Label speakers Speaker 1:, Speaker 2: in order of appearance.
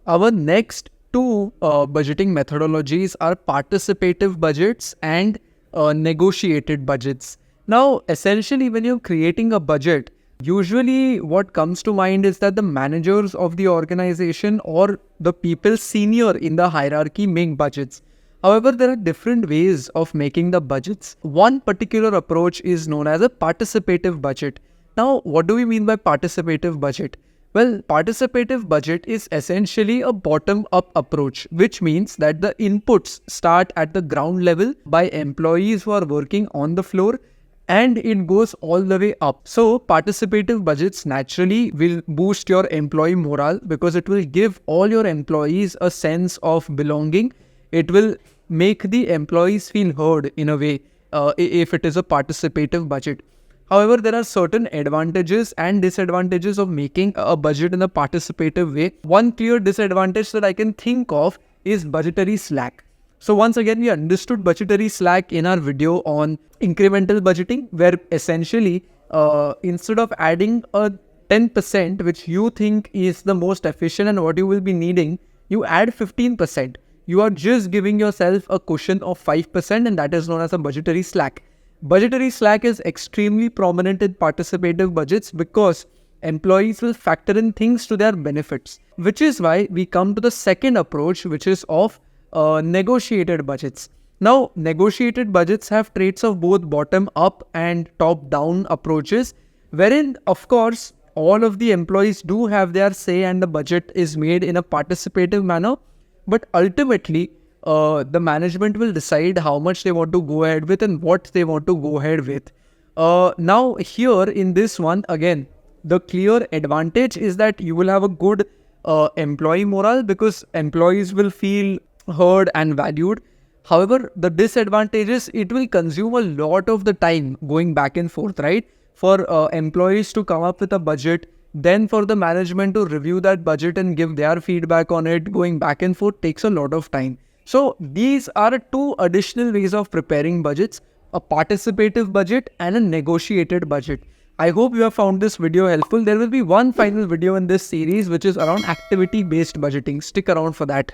Speaker 1: Our next two budgeting methodologies are participative budgets and negotiated budgets. Now, essentially, when you're creating a budget, usually what comes to mind is that the managers of the organization or the people senior in the hierarchy make budgets. However, there are different ways of making the budgets. One particular approach is known as a participative budget. Now, what do we mean by participative budget? Well, participative budget is essentially a bottom-up approach, which means that the inputs start at the ground level by employees who are working on the floor and it goes all the way up. So, participative budgets naturally will boost your employee morale because it will give all your employees a sense of belonging. It will make the employees feel heard in a way if it is a participative budget. However, there are certain advantages and disadvantages of making a budget in a participative way. One clear disadvantage that I can think of is budgetary slack. So once again, we understood budgetary slack in our video on incremental budgeting, where essentially instead of adding a 10%, which you think is the most efficient and what you will be needing, you add 15%. You are just giving yourself a cushion of 5%, and that is known as a budgetary slack. Budgetary slack is extremely prominent in participative budgets because employees will factor in things to their benefits, which is why we come to the second approach, which is of negotiated budgets. Now, negotiated budgets have traits of both bottom-up and top-down approaches, wherein, of course, all of the employees do have their say and the budget is made in a participative manner, but ultimately, the management will decide how much they want to go ahead with and what they want to go ahead with. Now here in this one, again, the clear advantage is that you will have a good employee morale because employees will feel heard and valued. However, the disadvantage is it will consume a lot of the time going back and forth, right? For employees to come up with a budget, then for the management to review that budget and give their feedback on it, going back and forth takes a lot of time. So these are two additional ways of preparing budgets, a participative budget and a negotiated budget. I hope you have found this video helpful. There will be one final video in this series which is around activity-based budgeting. Stick around for that.